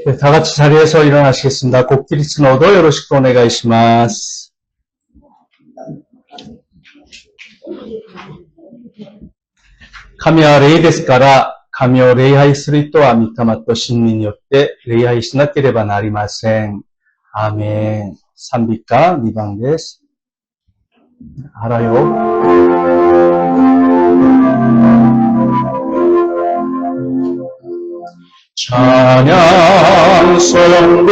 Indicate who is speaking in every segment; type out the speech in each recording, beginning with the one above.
Speaker 1: 네, 다 같이 자리에서 일어나시겠습니다. 고키리스노도 요로시쿠 오네가이시마스. 카미와 레이 데스から神を礼拝する人は御霊と真理によって礼拝しなければなりません。アーメン。賛美歌2番です。알아요. 찬양 성부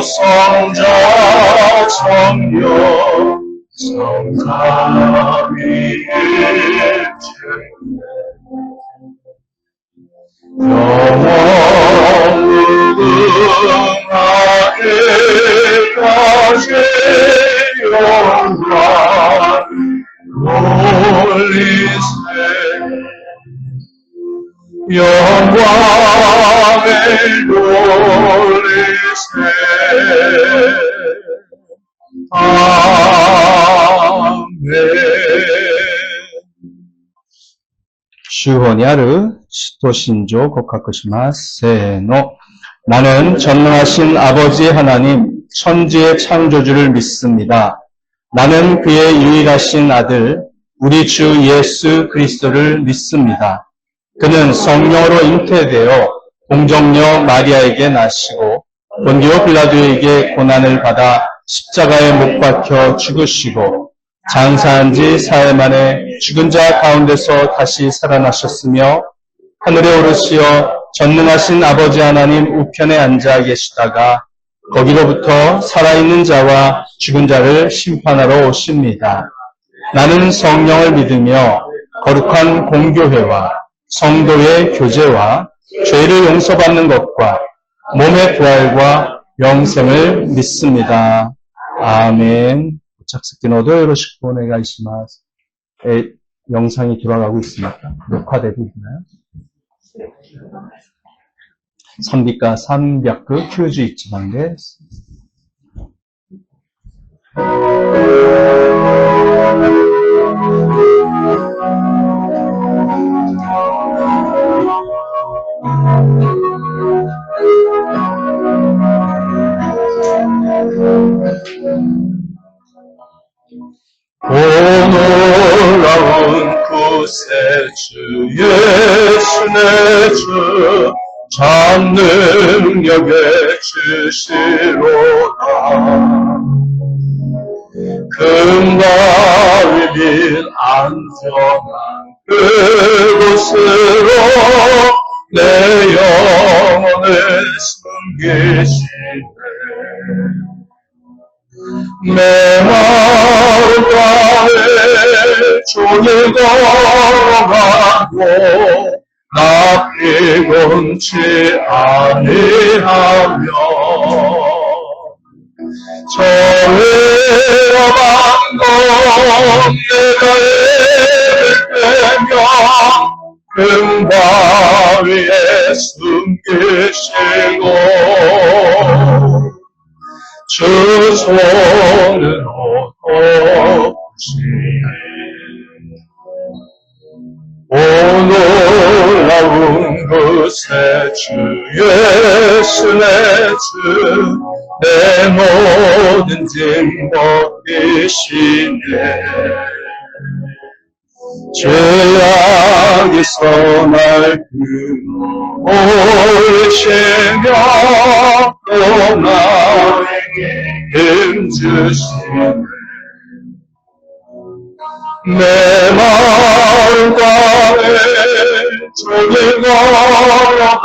Speaker 1: 성자 성령 성삼위일체 영원 무궁하게까지 영광 올리세 영광을 돌리세 아멘. 주호냐르 치토신조 고카쿠시마스 세노. 나는 전능하신 아버지 하나님 천지의 창조주를 믿습니다. 나는 그의 유일하신 아들 우리 주 예수 그리스도를 믿습니다. 그는 성령으로 잉태되어 공정녀 마리아에게 나시고 본디오 빌라도에게 고난을 받아 십자가에 못 박혀 죽으시고 장사한 지 사흘 만에 죽은 자 가운데서 다시 살아나셨으며 하늘에 오르시어 전능하신 아버지 하나님 우편에 앉아 계시다가 거기로부터 살아있는 자와 죽은 자를 심판하러 오십니다. 나는 성령을 믿으며 거룩한 공교회와 성도의 교제와 죄를 용서받는 것과 몸의 부활과 영생을 믿습니다. 아멘. 작스키노도 요로시쿠 오네가이시마스. 영상이 돌아가고 있습니다. 녹화되고 있나요? 선비가 391番です。오노라운 구세주 예수의 주 전능력의 주시로다. 금과 위빈 안전한 그곳으로 내 영혼을 숨기시네. 내 마음가에 종일 걸어가고 나 피곤치 아니하며 저회와만 내가 애를 빼며 금바위에 숨기시고 주 손으로 돕시네. 오 놀라운 그새 주 예수의 주 내 모든 짐 벗기시네. 죄악에서 날 끊어올리시며 또 나에게 힘주시네. 내 마음과의 종일 걸어가도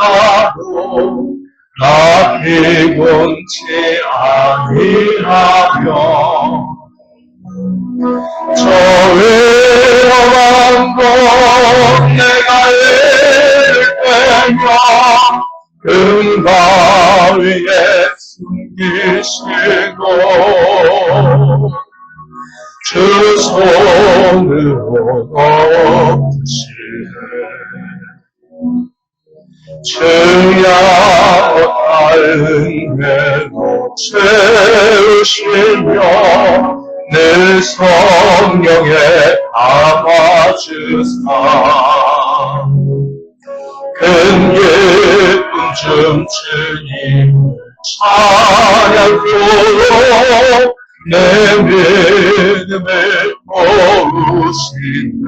Speaker 1: 나 피곤치 아니하며 저 위험한 곳 내가 애를 빼며 금바위에 숨기시고 주 손으로 돕시네. 주야 은혜로 채우시며 늘 성령에 담아주사 큰 기쁨 춤추니 찬양토록 내 믿음을 보시네.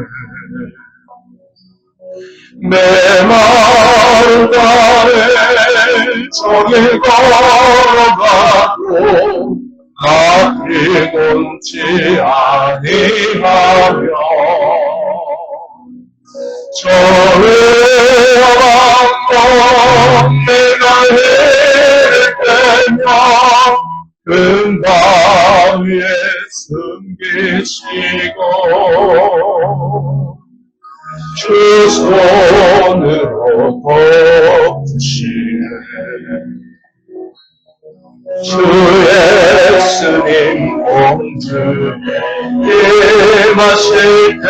Speaker 1: 내 마음 다해 종일 걸어가도 나 피곤치 아니하며 저외와만 내가 해대며 금방 위에 숨기시고 주 손으로 덮으시네. 주 예수님 공주에 임하실 때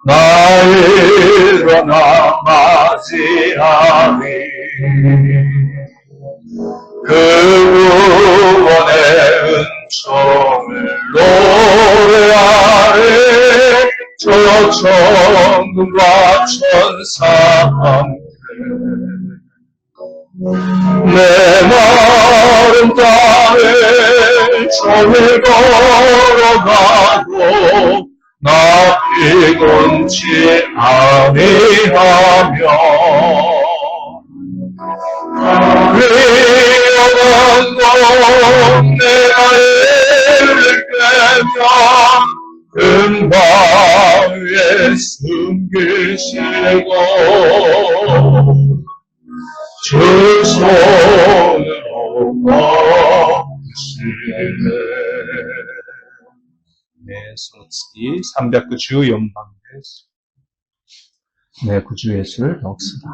Speaker 1: 나 일어나 맞이하리. 그 구원의 은총을 노래하리. 저 천군과 천사 함께 내 마음 다해 종일 걸어가도 나 피곤치 아니하며 위험한 곳 내가 일깨며 금방 위에 숨기시고 주 손으로 덮으시네. 네, 소치 309 주 연방에서 네, 구주 예수를 넣습니다.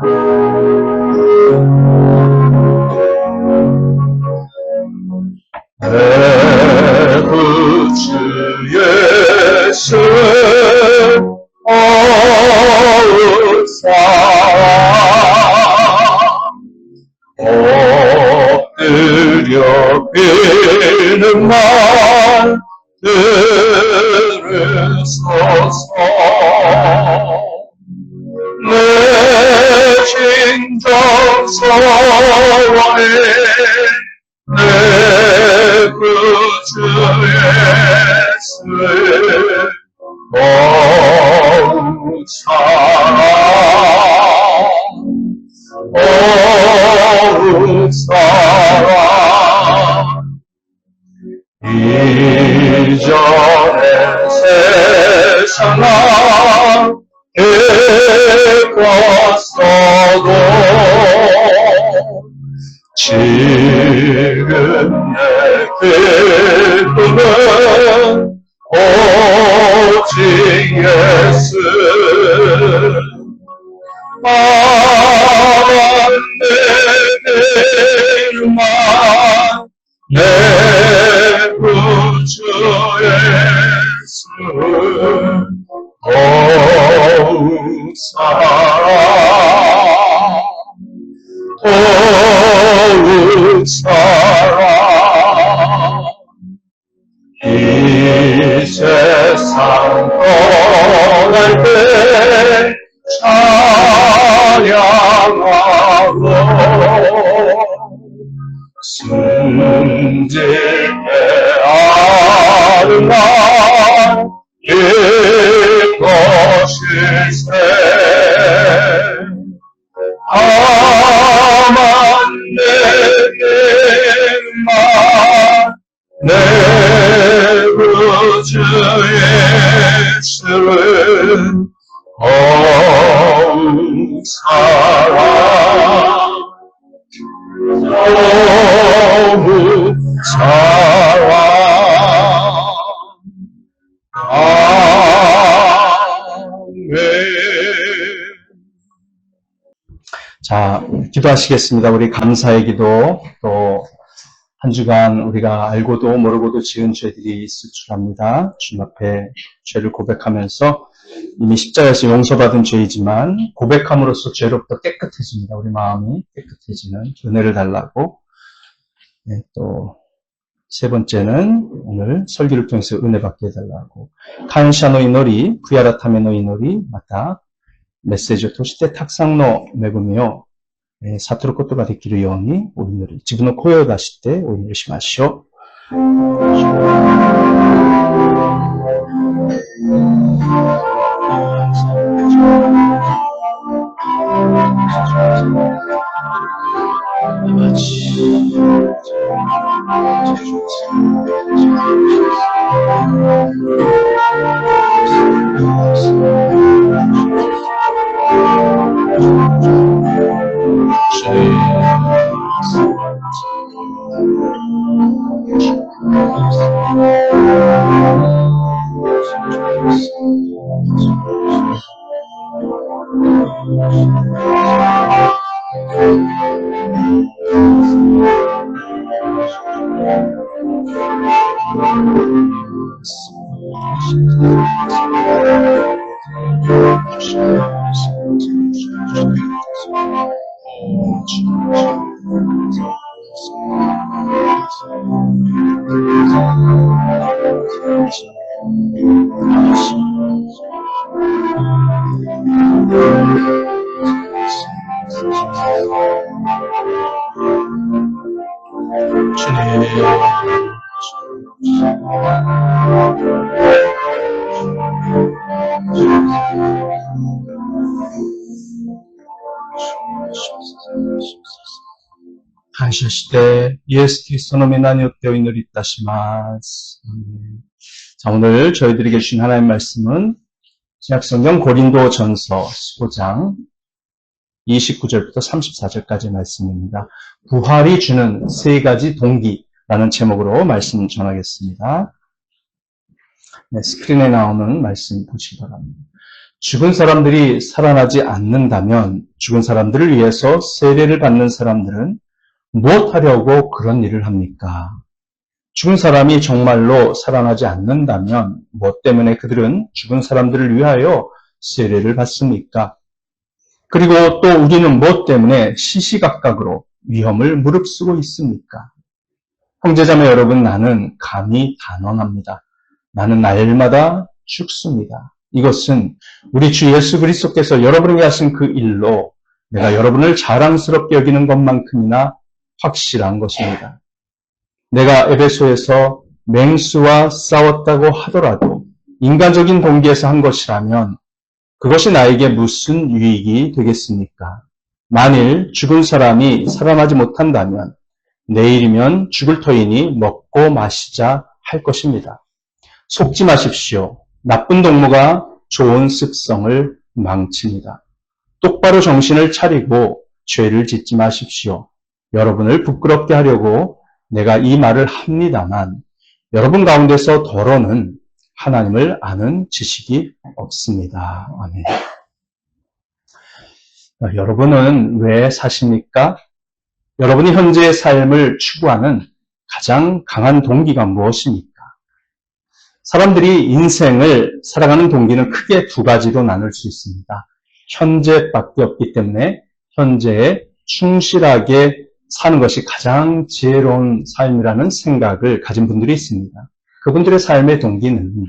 Speaker 1: 내 구주 예수 엎드려 비는 말 들으소서. 내 진정서원에 내 구주 예수를 사랑 사랑 이전의 세상아 겪었어도 지금 내 기쁨은 오직 예수. 내일만 내 구주 예수 사랑 사랑 이 세상 떠날 때 찬양하고 숨질 때 아름다운 이것일세. 다만 내 구주 예수를 사랑 사랑 아멘. 자, 기도하시겠습니다. 우리 감사의 기도, 또 한 주간 우리가 알고도 모르고도 지은 죄들이 있을 줄 압니다. 주님 앞에 죄를 고백하면서 이미 십자가에서 용서받은 죄이지만 고백함으로써 죄로부터 깨끗해집니다. 우리 마음이 깨끗해지는 은혜를 달라고. 네, 또 세 번째는 오늘 설교를 통해서 은혜 받게 해달라고. 感謝の祈り、悔い改めの祈り、また 메시지 도시대 탁상로 매금이요. 사토르 것도가 되기를 영이 오인을 지분은 코요에 가실 때 오인을 심하시오. 하시시되 예수 그리스도의 이름으로 나뉘었되어 이르리다시마스. 자, 오늘 저희들에게 주신 하나님의 말씀은 신약성경 고린도전서 15장 29절부터 34절까지 말씀입니다. 부활이 주는 세 가지 동기라는 제목으로 말씀 전하겠습니다. 네, 스크린에 나오는 말씀 보시기 바랍니다. 죽은 사람들이 살아나지 않는다면 죽은 사람들을 위해서 세례를 받는 사람들은 무엇하려고 그런 일을 합니까? 죽은 사람이 정말로 살아나지 않는다면 무엇 때문에 그들은 죽은 사람들을 위하여 세례를 받습니까? 그리고 또 우리는 무엇 때문에 시시각각으로 위험을 무릅쓰고 있습니까? 형제자매 여러분, 나는 감히 단언합니다. 나는 날마다 죽습니다. 이것은 우리 주 예수 그리스도께서 여러분에게 하신 그 일로 내가 여러분을 자랑스럽게 여기는 것만큼이나 확실한 것입니다. 내가 에베소에서 맹수와 싸웠다고 하더라도 인간적인 동기에서 한 것이라면 그것이 나에게 무슨 유익이 되겠습니까? 만일 죽은 사람이 살아나지 못한다면 내일이면 죽을 터이니 먹고 마시자 할 것입니다. 속지 마십시오. 나쁜 동무가 좋은 습성을 망칩니다. 똑바로 정신을 차리고 죄를 짓지 마십시오. 여러분을 부끄럽게 하려고 내가 이 말을 합니다만 여러분 가운데서 더러는 하나님을 아는 지식이 없습니다. 아멘. 여러분은 왜 사십니까? 여러분이 현재의 삶을 추구하는 가장 강한 동기가 무엇입니까? 사람들이 인생을 살아가는 동기는 크게 두 가지로 나눌 수 있습니다. 현재밖에 없기 때문에 현재에 충실하게 사는 것이 가장 지혜로운 삶이라는 생각을 가진 분들이 있습니다. 그분들의 삶의 동기는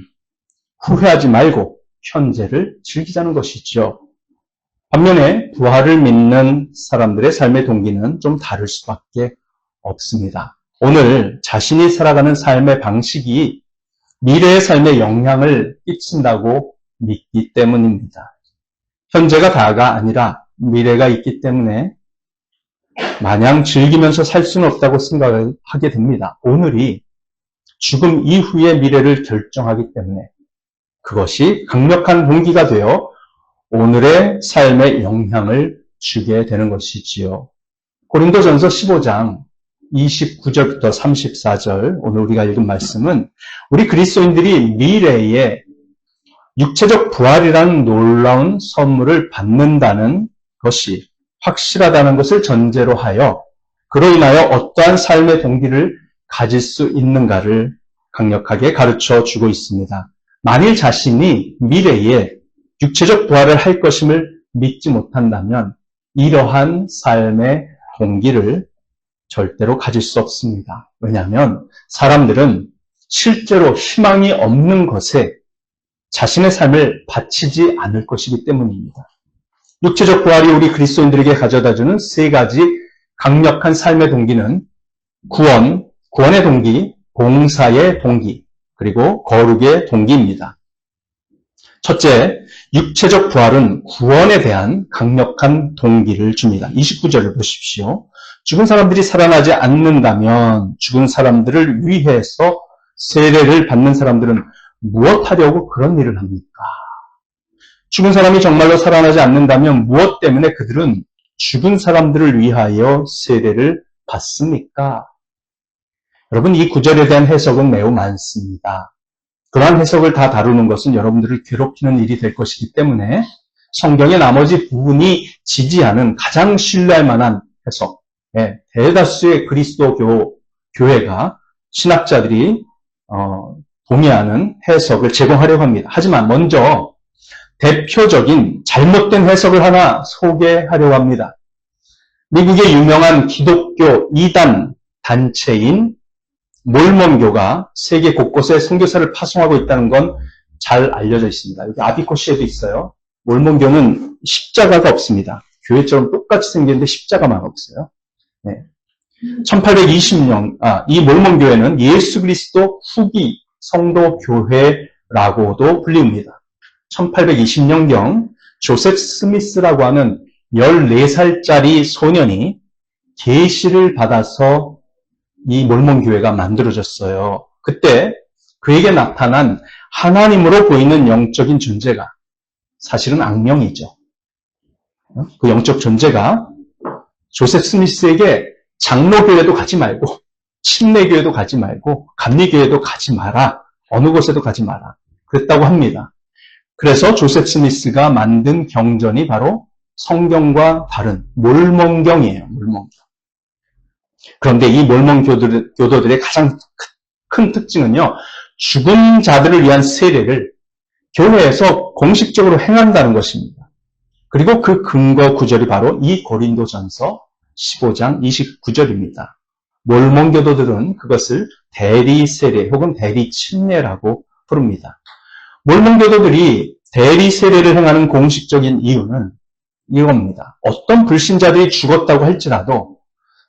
Speaker 1: 후회하지 말고 현재를 즐기자는 것이죠. 반면에 부활을 믿는 사람들의 삶의 동기는 좀 다를 수밖에 없습니다. 오늘 자신이 살아가는 삶의 방식이 미래의 삶에 영향을 끼친다고 믿기 때문입니다. 현재가 다가 아니라 미래가 있기 때문에 마냥 즐기면서 살 수는 없다고 생각을 하게 됩니다. 오늘이 죽음 이후의 미래를 결정하기 때문에 그것이 강력한 동기가 되어 오늘의 삶에 영향을 주게 되는 것이지요. 고린도전서 15장 29절부터 34절 오늘 우리가 읽은 말씀은 우리 그리스도인들이 미래에 육체적 부활이라는 놀라운 선물을 받는다는 것이 확실하다는 것을 전제로 하여 그로 인하여 어떠한 삶의 동기를 가질 수 있는가를 강력하게 가르쳐 주고 있습니다. 만일 자신이 미래에 육체적 부활을 할 것임을 믿지 못한다면 이러한 삶의 동기를 절대로 가질 수 없습니다. 왜냐하면 사람들은 실제로 희망이 없는 것에 자신의 삶을 바치지 않을 것이기 때문입니다. 육체적 부활이 우리 그리스도인들에게 가져다주는 세 가지 강력한 삶의 동기는 구원의 동기, 봉사의 동기, 그리고 거룩의 동기입니다. 첫째, 육체적 부활은 구원에 대한 강력한 동기를 줍니다. 29절을 보십시오. 죽은 사람들이 살아나지 않는다면 죽은 사람들을 위해서 세례를 받는 사람들은 무엇 하려고 그런 일을 합니까? 죽은 사람이 정말로 살아나지 않는다면 무엇 때문에 그들은 죽은 사람들을 위하여 세례를 받습니까? 여러분, 이 구절에 대한 해석은 매우 많습니다. 그러한 해석을 다 다루는 것은 여러분들을 괴롭히는 일이 될 것이기 때문에 성경의 나머지 부분이 지지하는 가장 신뢰할 만한 해석, 대다수의 그리스도 교회가 신학자들이 동의하는 해석을 제공하려고 합니다. 하지만 먼저 대표적인 잘못된 해석을 하나 소개하려고 합니다. 미국의 유명한 기독교 이단 단체인 몰몬교가 세계 곳곳에 선교사를 파송하고 있다는 건 잘 알려져 있습니다. 여기 아비코시에도 있어요. 몰몬교는 십자가가 없습니다. 교회처럼 똑같이 생겼는데 십자가만 없어요. 네. 1820년, 이 몰몬교회는 예수 그리스도 후기 성도 교회라고도 불립니다. 1820년경 조셉 스미스라고 하는 14살짜리 소년이 계시를 받아서 이 몰몬교회가 만들어졌어요. 그때 그에게 나타난 하나님으로 보이는 영적인 존재가 사실은 악령이죠. 그 영적 존재가 조셉 스미스에게 장로교회도 가지 말고 침례교회도 가지 말고 감리교회도 가지 마라. 어느 곳에도 가지 마라. 그랬다고 합니다. 그래서 조셉 스미스가 만든 경전이 바로 성경과 다른 몰몬경이에요. 몰몬경. 그런데 이 몰몬교도들의 가장 큰 특징은요. 죽은 자들을 위한 세례를 교회에서 공식적으로 행한다는 것입니다. 그리고 그 근거 구절이 바로 이 고린도전서 15장 29절입니다. 몰몬교도들은 그것을 대리세례 혹은 대리침례라고 부릅니다. 몰몬교도들이 대리세례를 행하는 공식적인 이유는 이겁니다. 어떤 불신자들이 죽었다고 할지라도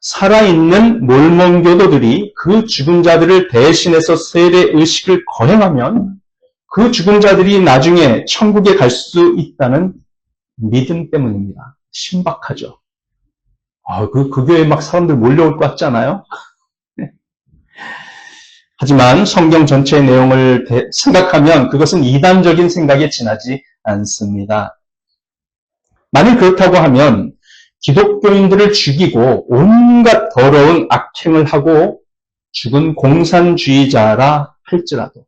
Speaker 1: 살아있는 몰몬교도들이 그 죽은 자들을 대신해서 세례 의식을 거행하면 그 죽은 자들이 나중에 천국에 갈 수 있다는 믿음 때문입니다. 신박하죠. 그 교회에 막 사람들 몰려올 것 같지 않아요? 네. 하지만 성경 전체의 내용을 생각하면 그것은 이단적인 생각에 지나지 않습니다. 만일 그렇다고 하면 기독교인들을 죽이고 온갖 더러운 악행을 하고 죽은 공산주의자라 할지라도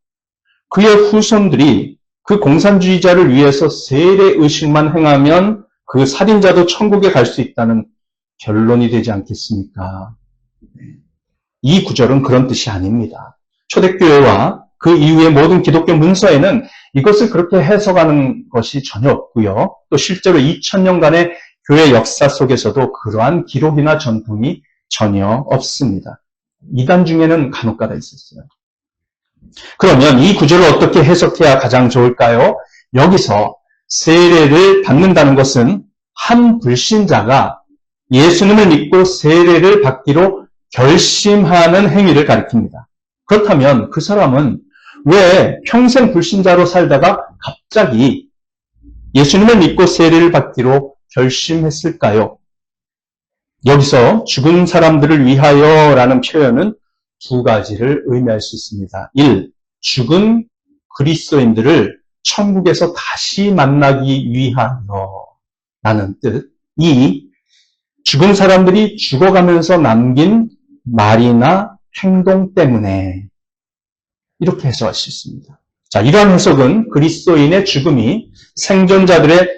Speaker 1: 그의 후손들이 그 공산주의자를 위해서 세례의식만 행하면 그 살인자도 천국에 갈 수 있다는 결론이 되지 않겠습니까? 이 구절은 그런 뜻이 아닙니다. 초대교회와 그 이후의 모든 기독교 문서에는 이것을 그렇게 해석하는 것이 전혀 없고요. 또 실제로 2000년간의 교회 역사 속에서도 그러한 기록이나 전통이 전혀 없습니다. 이단 중에는 간혹가다 있었어요. 그러면 이 구절을 어떻게 해석해야 가장 좋을까요? 여기서 세례를 받는다는 것은 한 불신자가 예수님을 믿고 세례를 받기로 결심하는 행위를 가리킵니다. 그렇다면 그 사람은 왜 평생 불신자로 살다가 갑자기 예수님을 믿고 세례를 받기로 결심했을까요? 여기서 죽은 사람들을 위하여라는 표현은 두 가지를 의미할 수 있습니다. 1. 죽은 그리스도인들을 천국에서 다시 만나기 위하여라는 뜻. 2. 죽은 사람들이 죽어가면서 남긴 말이나 행동 때문에 이렇게 해석할 수 있습니다. 자, 이러한 해석은 그리스도인의 죽음이 생존자들의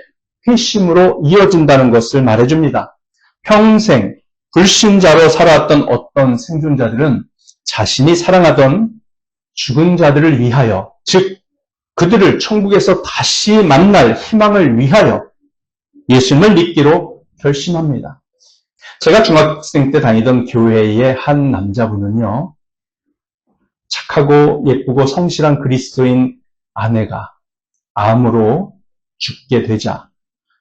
Speaker 1: 회심으로 이어진다는 것을 말해줍니다. 평생 불신자로 살아왔던 어떤 생존자들은 자신이 사랑하던 죽은 자들을 위하여, 즉 그들을 천국에서 다시 만날 희망을 위하여 예수님을 믿기로 결심합니다. 제가 중학생 때 다니던 교회의 한 남자분은요, 착하고 예쁘고 성실한 그리스도인 아내가 암으로 죽게 되자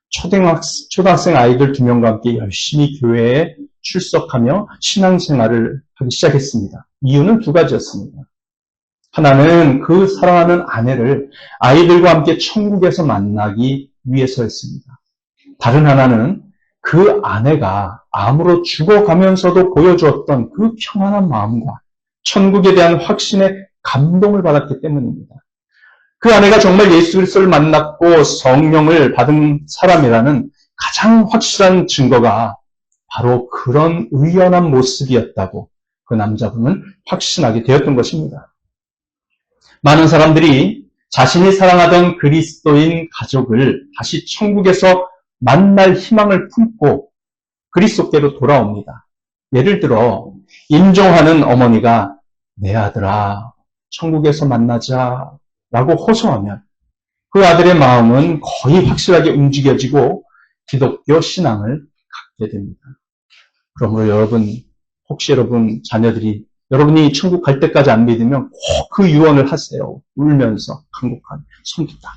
Speaker 1: 초등학생 아이들 2명과 함께 열심히 교회에 출석하며 신앙생활을 하기 시작했습니다. 이유는 2가지였습니다. 하나는 그 사랑하는 아내를 아이들과 함께 천국에서 만나기 위해서였습니다. 다른 하나는 그 아내가 암으로 죽어가면서도 보여주었던 그 평안한 마음과 천국에 대한 확신에 감동을 받았기 때문입니다. 그 아내가 정말 예수 그리스도를 만났고 성령을 받은 사람이라는 가장 확실한 증거가 바로 그런 의연한 모습이었다고 그 남자분은 확신하게 되었던 것입니다. 많은 사람들이 자신이 사랑하던 그리스도인 가족을 다시 천국에서 만날 희망을 품고 그리스도께로 돌아옵니다. 예를 들어 임종하는 어머니가 내 아들아 천국에서 만나자 라고 호소하면 그 아들의 마음은 거의 확실하게 움직여지고 기독교 신앙을 갖게 됩니다. 그러므로 여러분, 혹시 여러분 자녀들이 여러분이 천국 갈 때까지 안 믿으면 꼭 그 유언을 하세요. 울면서 간곡하게 섬기다.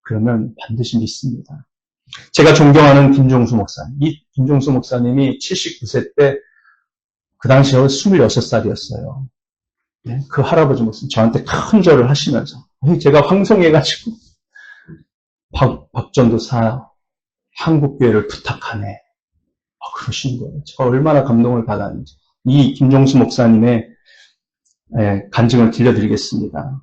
Speaker 1: 그러면 반드시 믿습니다. 제가 존경하는 김종수 목사님, 이 김종수 목사님이 79세 때 그 당시에 26살이었어요. 그 할아버지 목사님 저한테 큰 절을 하시면서 제가 황송해가지고 박전도사 한국교회를 부탁하네. 그러시는 거예요. 제가 얼마나 감동을 받았는지. 이 김종수 목사님의 간증을 들려드리겠습니다.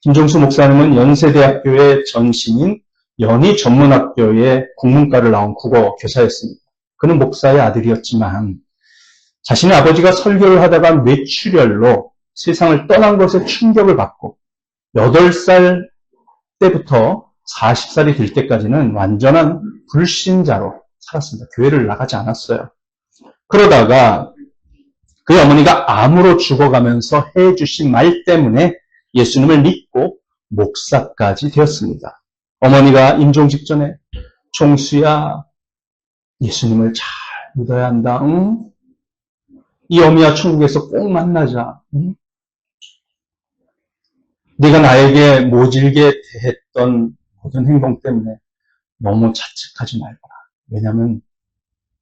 Speaker 1: 김종수 목사님은 연세대학교의 전신인 연희전문학교의 국문과를 나온 국어 교사였습니다. 그는 목사의 아들이었지만 자신의 아버지가 설교를 하다가 뇌출혈로 세상을 떠난 것에 충격을 받고 8살 때부터 40살이 될 때까지는 완전한 불신자로 살았습니다. 교회를 나가지 않았어요. 그러다가 그의 어머니가 암으로 죽어가면서 해주신 말 때문에 예수님을 믿고 목사까지 되었습니다. 어머니가 임종 직전에 종수야 예수님을 잘 믿어야 한다. 응? 이 어미야 천국에서 꼭 만나자. 응? 네가 나에게 모질게 대했던 모든 행동 때문에 너무 자책하지 말거라. 왜냐하면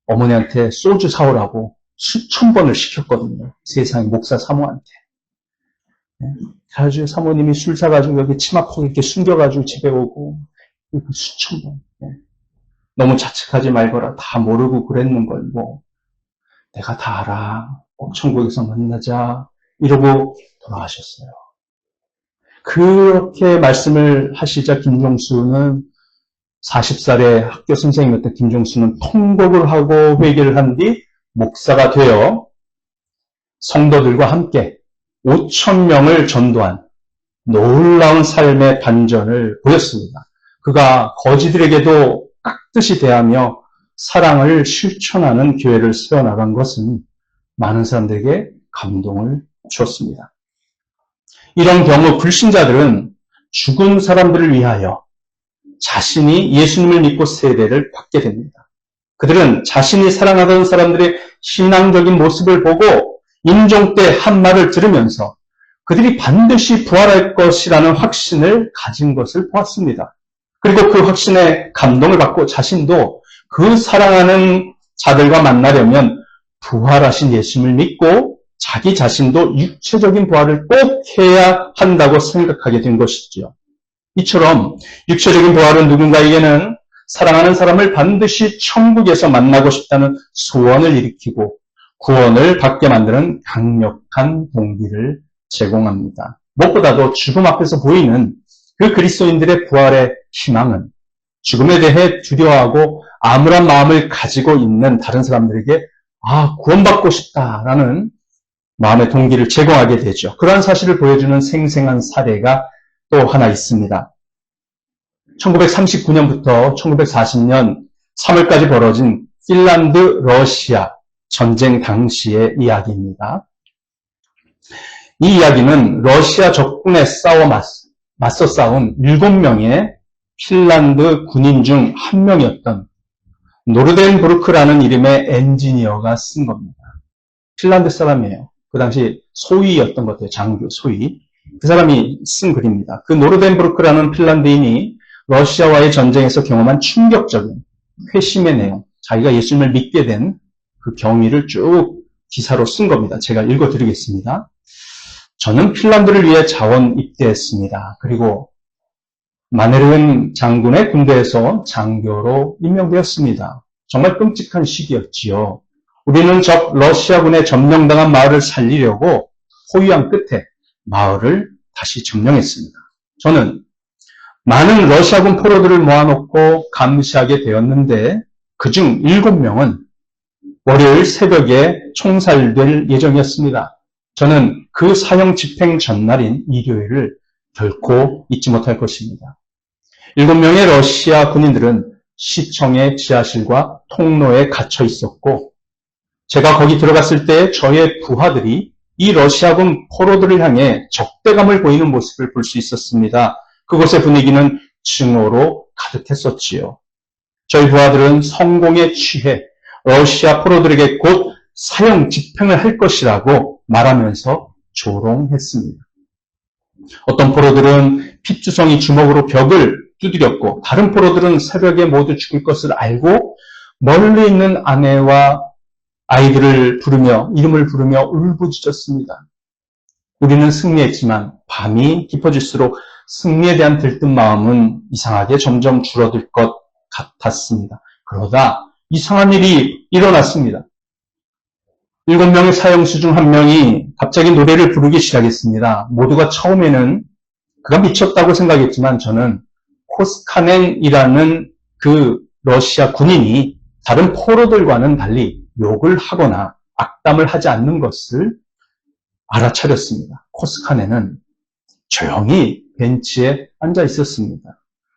Speaker 1: 어머니한테 소주 사오라고 수천 번을 시켰거든요. 세상에 목사 사모한테. 그래가지고 사모님이 술 사가지고 여기 치마폭 이렇게 숨겨가지고 집에 오고 수천 번. 너무 자책하지 말거라. 다 모르고 그랬는 걸 뭐. 내가 다 알아. 꼭 천국에서 만나자. 이러고 돌아가셨어요. 그렇게 말씀을 하시자 김종수는 40살의 학교 선생님이었던 김종수는 통곡을 하고 회개를 한 뒤 목사가 되어 성도들과 함께 5,000명을 전도한 놀라운 삶의 반전을 보였습니다. 그가 거지들에게도 깍듯이 대하며 사랑을 실천하는 교회를 세워나간 것은 많은 사람들에게 감동을 주었습니다. 이런 경우 불신자들은 죽은 사람들을 위하여 자신이 예수님을 믿고 세례를 받게 됩니다. 그들은 자신이 사랑하던 사람들의 신앙적인 모습을 보고 임종 때 한 말을 들으면서 그들이 반드시 부활할 것이라는 확신을 가진 것을 보았습니다. 그리고 그 확신에 감동을 받고 자신도 그 사랑하는 자들과 만나려면 부활하신 예수님을 믿고 자기 자신도 육체적인 부활을 꼭 해야 한다고 생각하게 된 것이지요. 이처럼 육체적인 부활은 누군가에게는 사랑하는 사람을 반드시 천국에서 만나고 싶다는 소원을 일으키고 구원을 받게 만드는 강력한 동기를 제공합니다. 무엇보다도 죽음 앞에서 보이는 그 그리스도인들의 부활의 희망은 죽음에 대해 두려워하고 암울한 마음을 가지고 있는 다른 사람들에게 구원받고 싶다라는 마음의 동기를 제공하게 되죠. 그러한 사실을 보여주는 생생한 사례가 또 하나 있습니다. 1939년부터 1940년 3월까지 벌어진 핀란드 러시아 전쟁 당시의 이야기입니다. 이 이야기는 러시아 적군에 맞서 싸운 7명의 핀란드 군인 중 한 명이었던 노르덴부르크라는 이름의 엔지니어가 쓴 겁니다. 핀란드 사람이에요. 그 당시 소위였던 것 같아요. 장교, 소위. 그 사람이 쓴 글입니다. 그 노르덴부르크라는 핀란드인이 러시아와의 전쟁에서 경험한 충격적인 회심의 내용, 자기가 예수님을 믿게 된 그 경위를 쭉 기사로 쓴 겁니다. 제가 읽어드리겠습니다. 저는 핀란드를 위해 자원 입대했습니다. 그리고 마네르헨 장군의 군대에서 장교로 임명되었습니다. 정말 끔찍한 시기였지요. 우리는 적 러시아군에 점령당한 마을을 살리려고 호위한 끝에 마을을 다시 점령했습니다. 저는 많은 러시아군 포로들을 모아놓고 감시하게 되었는데 그중 7명은 월요일 새벽에 총살될 예정이었습니다. 저는 그 사형 집행 전날인 일요일을 결코 잊지 못할 것입니다. 7명의 러시아 군인들은 시청의 지하실과 통로에 갇혀 있었고 제가 거기 들어갔을 때 저의 부하들이 이 러시아군 포로들을 향해 적대감을 보이는 모습을 볼 수 있었습니다. 그곳의 분위기는 증오로 가득했었지요. 저희 부하들은 성공에 취해 러시아 포로들에게 곧 사형 집행을 할 것이라고 말하면서 조롱했습니다. 어떤 포로들은 핏주성이 주먹으로 벽을 두드렸고 다른 포로들은 새벽에 모두 죽을 것을 알고 멀리 있는 아내와 아이들을 부르며 이름을 부르며 울부짖었습니다. 우리는 승리했지만 밤이 깊어질수록 승리에 대한 들뜬 마음은 이상하게 점점 줄어들 것 같았습니다. 그러다 이상한 일이 일어났습니다. 7명의 사형수 중 1명이 갑자기 노래를 부르기 시작했습니다. 모두가 처음에는 그가 미쳤다고 생각했지만 저는 코스카넨이라는 그 러시아 군인이 다른 포로들과는 달리 욕을 하거나 악담을 하지 않는 것을 알아차렸습니다. 코스카넨은 조용히 벤치에 앉아 있었습니다.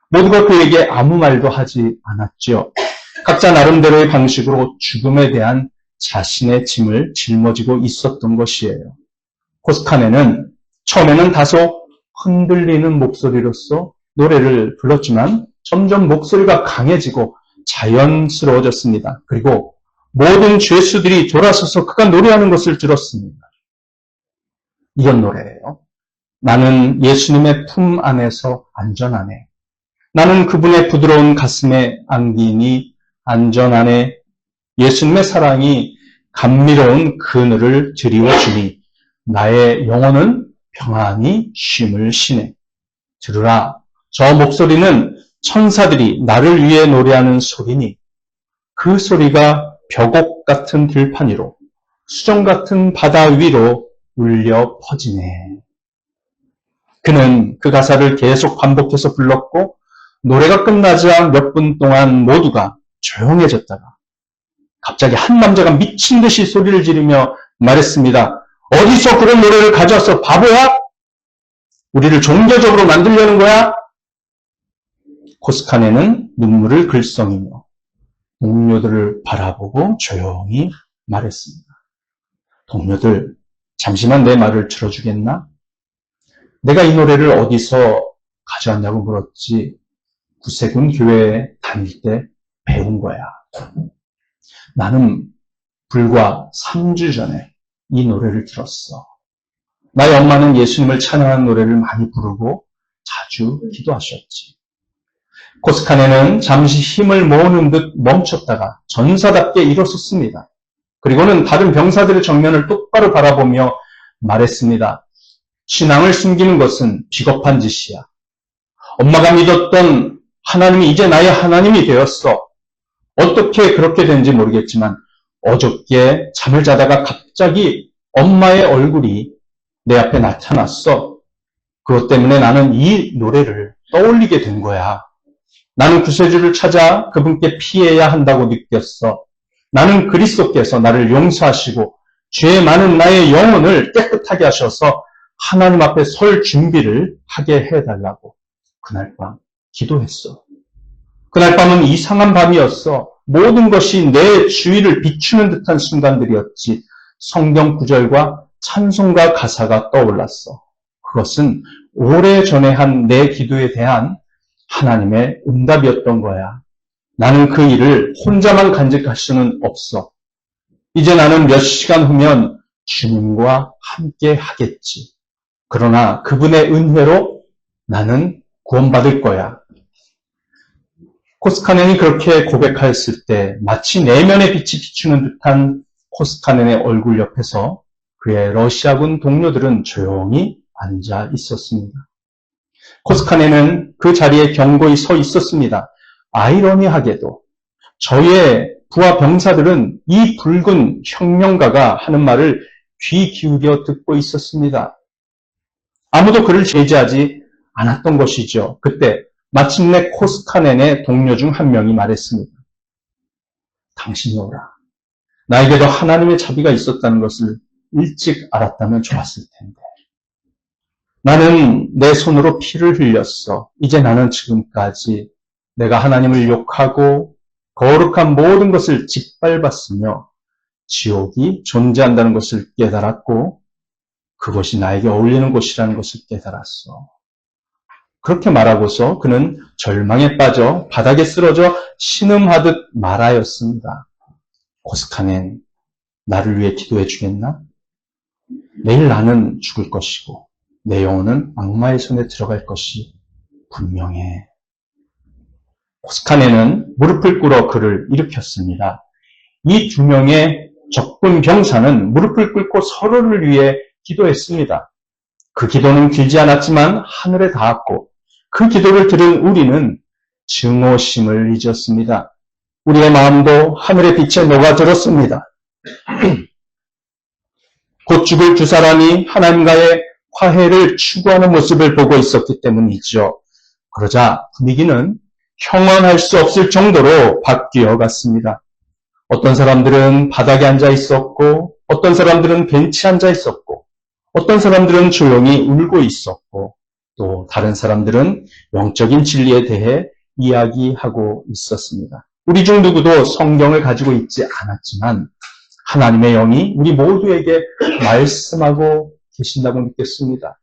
Speaker 1: 모두가 그에게 아무 말도 하지 않았죠. 각자 나름대로의 방식으로 죽음에 대한 자신의 짐을 짊어지고 있었던 것이에요. 코스카넨은 처음에는 다소 흔들리는 목소리로서 노래를 불렀지만 점점 목소리가 강해지고 자연스러워졌습니다. 그리고 모든 죄수들이 돌아서서 그가 노래하는 것을 들었습니다. 이런 노래예요. 나는 예수님의 품 안에서 안전하네. 나는 그분의 부드러운 가슴에 안기니 안전하네. 예수님의 사랑이 감미로운 그늘을 드리워주니 나의 영혼은 평안히 쉼을 쉬네. 들으라. 저 목소리는 천사들이 나를 위해 노래하는 소리니 그 소리가 벽옥 같은 들판 위로 수정 같은 바다 위로 울려 퍼지네. 그는 그 가사를 계속 반복해서 불렀고 노래가 끝나자 몇 분 동안 모두가 조용해졌다가 갑자기 한 남자가 미친 듯이 소리를 지르며 말했습니다. 어디서 그런 노래를 가져와서 바보야? 우리를 종교적으로 만들려는 거야? 코스카네는 눈물을 글썽이며 동료들을 바라보고 조용히 말했습니다. 동료들, 잠시만 내 말을 들어주겠나? 내가 이 노래를 어디서 가져왔냐고 물었지. 구세군 교회에 다닐 때 배운 거야. 나는 불과 3주 전에 이 노래를 들었어. 나의 엄마는 예수님을 찬양하는 노래를 많이 부르고 자주 기도하셨지. 코스카네는 잠시 힘을 모으는 듯 멈췄다가 전사답게 일어섰습니다. 그리고는 다른 병사들의 정면을 똑바로 바라보며 말했습니다. 신앙을 숨기는 것은 비겁한 짓이야. 엄마가 믿었던 하나님이 이제 나의 하나님이 되었어. 어떻게 그렇게 된지 모르겠지만 어저께 잠을 자다가 갑자기 엄마의 얼굴이 내 앞에 나타났어. 그것 때문에 나는 이 노래를 떠올리게 된 거야. 나는 구세주를 찾아 그분께 피해야 한다고 느꼈어. 나는 그리스도께서 나를 용서하시고 죄 많은 나의 영혼을 깨끗하게 하셔서 하나님 앞에 설 준비를 하게 해달라고 그날 밤 기도했어. 그날 밤은 이상한 밤이었어. 모든 것이 내 주위를 비추는 듯한 순간들이었지. 성경 구절과 찬송가 가사가 떠올랐어. 그것은 오래전에 한 내 기도에 대한 하나님의 응답이었던 거야. 나는 그 일을 혼자만 간직할 수는 없어. 이제 나는 몇 시간 후면 주님과 함께 하겠지. 그러나 그분의 은혜로 나는 구원받을 거야. 코스카넨이 그렇게 고백하였을 때 마치 내면의 빛이 비추는 듯한 코스카넨의 얼굴 옆에서 그의 러시아군 동료들은 조용히 앉아 있었습니다. 코스카넨은 그 자리에 견고히 서 있었습니다. 아이러니하게도 저의 부하 병사들은 이 붉은 혁명가가 하는 말을 귀 기울여 듣고 있었습니다. 아무도 그를 제지하지 않았던 것이죠. 그때 마침내 코스카넨의 동료 중 한 명이 말했습니다. 당신이 오라. 나에게도 하나님의 자비가 있었다는 것을 일찍 알았다면 좋았을 텐데. 나는 내 손으로 피를 흘렸어. 이제 나는 지금까지 내가 하나님을 욕하고 거룩한 모든 것을 짓밟았으며 지옥이 존재한다는 것을 깨달았고 그것이 나에게 어울리는 곳이라는 것을 깨달았어. 그렇게 말하고서 그는 절망에 빠져 바닥에 쓰러져 신음하듯 말하였습니다. 코스카넨, 나를 위해 기도해 주겠나? 내일 나는 죽을 것이고 내 영혼은 악마의 손에 들어갈 것이 분명해. 코스카넨은 무릎을 꿇어 그를 일으켰습니다. 이 두 명의 적군 병사는 무릎을 꿇고 서로를 위해 기도했습니다. 그 기도는 길지 않았지만 하늘에 닿았고 그 기도를 들은 우리는 증오심을 잊었습니다. 우리의 마음도 하늘의 빛에 녹아들었습니다. 곧 죽을 두 사람이 하나님과의 화해를 추구하는 모습을 보고 있었기 때문이죠. 그러자 분위기는 형언할 수 없을 정도로 바뀌어 갔습니다. 어떤 사람들은 바닥에 앉아 있었고 어떤 사람들은 벤치에 앉아 있었고 어떤 사람들은 조용히 울고 있었고 또 다른 사람들은 영적인 진리에 대해 이야기하고 있었습니다. 우리 중 누구도 성경을 가지고 있지 않았지만 하나님의 영이 우리 모두에게 말씀하고 계신다고 믿겠습니다.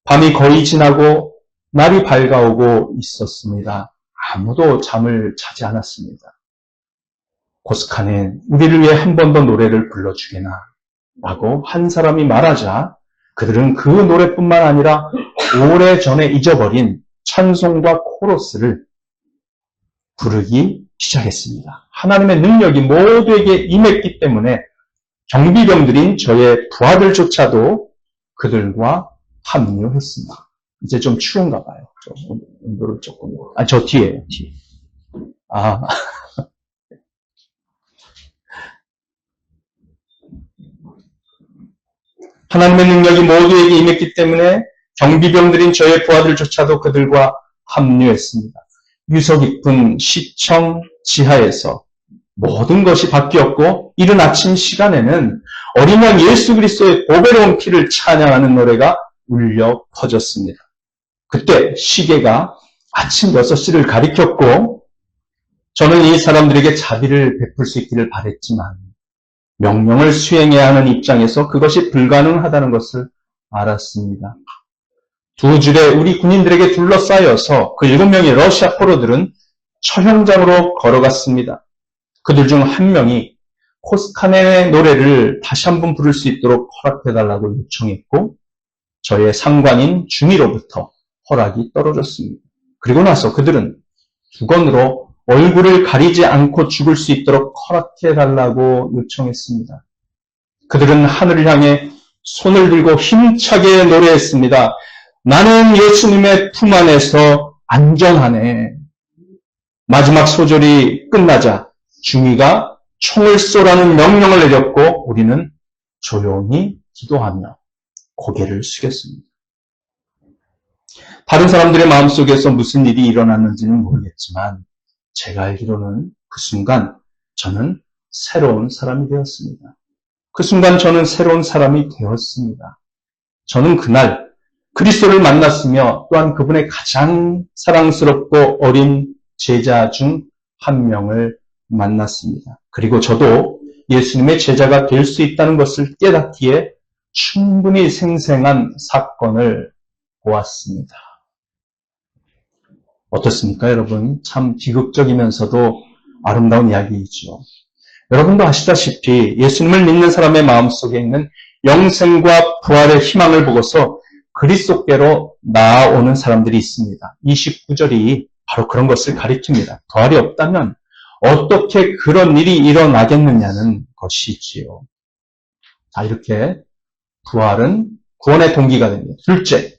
Speaker 1: 밤이 거의 지나고 날이 밝아오고 있었습니다. 아무도 잠을 자지 않았습니다. 코스카는 우리를 위해 한 번 더 노래를 불러주게나 라고 한 사람이 말하자 그들은 그 노래뿐만 아니라 오래전에 잊어버린 찬송과 코러스를 부르기 시작했습니다. 하나님의 능력이 모두에게 임했기 때문에 경비병들인 저의 부하들조차도 그들과 합류했습니다. 이제 좀 추운가 봐요. 온도를 조금. 저 뒤에요, 뒤에. 하나님의 능력이 모두에게 임했기 때문에 경비병들인 저의 부하들조차도 그들과 합류했습니다. 유서 깊은 시청 지하에서 모든 것이 바뀌었고 이른 아침 시간에는 어린 양 예수 그리스도의 보배로운 피를 찬양하는 노래가 울려 퍼졌습니다. 그때 시계가 아침 6시를 가리켰고 저는 이 사람들에게 자비를 베풀 수 있기를 바랬지만 명령을 수행해야 하는 입장에서 그것이 불가능하다는 것을 알았습니다. 두 줄에 우리 군인들에게 둘러싸여서 그 7명의 러시아 포로들은 처형장으로 걸어갔습니다. 그들 중 한 명이 코스카넨의 노래를 다시 한번 부를 수 있도록 허락해달라고 요청했고 저의 상관인 중위로부터 허락이 떨어졌습니다. 그리고 나서 그들은 두건으로 얼굴을 가리지 않고 죽을 수 있도록 허락해달라고 요청했습니다. 그들은 하늘을 향해 손을 들고 힘차게 노래했습니다. 나는 예수님의 품 안에서 안전하네. 마지막 소절이 끝나자 중위가 총을 쏘라는 명령을 내렸고 우리는 조용히 기도하며 고개를 숙였습니다. 다른 사람들의 마음속에서 무슨 일이 일어났는지는 모르겠지만 제가 알기로는 그 순간 저는 새로운 사람이 되었습니다. 그 순간 저는 새로운 사람이 되었습니다. 저는 그날 그리스도를 만났으며 또한 그분의 가장 사랑스럽고 어린 제자 중 한 명을 만났습니다. 그리고 저도 예수님의 제자가 될 수 있다는 것을 깨닫기에 충분히 생생한 사건을 보았습니다. 어떻습니까, 여러분? 참 비극적이면서도 아름다운 이야기이죠. 여러분도 아시다시피 예수님을 믿는 사람의 마음속에 있는 영생과 부활의 희망을 보고서 그리스도께로 나아오는 사람들이 있습니다. 29절이 바로 그런 것을 가리킵니다. 부활이 없다면 어떻게 그런 일이 일어나겠느냐는 것이지요. 자, 이렇게 부활은 구원의 동기가 됩니다. 둘째,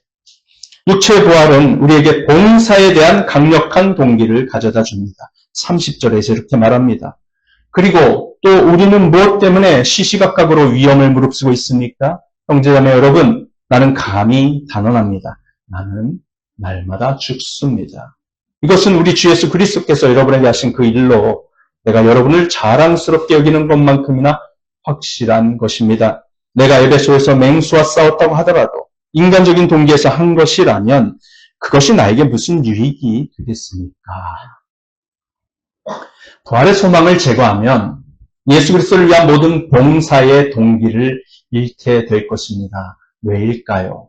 Speaker 1: 육체의 부활은 우리에게 봉사에 대한 강력한 동기를 가져다 줍니다. 30절에서 이렇게 말합니다. 그리고 또 우리는 무엇 때문에 시시각각으로 위험을 무릅쓰고 있습니까? 형제자매 여러분, 나는 감히 단언합니다. 나는 날마다 죽습니다. 이것은 우리 주 예수 그리스도께서 여러분에게 하신 그 일로 내가 여러분을 자랑스럽게 여기는 것만큼이나 확실한 것입니다. 내가 에베소에서 맹수와 싸웠다고 하더라도 인간적인 동기에서 한 것이라면 그것이 나에게 무슨 유익이 되겠습니까? 부활의 소망을 제거하면 예수 그리스도를 위한 모든 봉사의 동기를 잃게 될 것입니다. 왜일까요?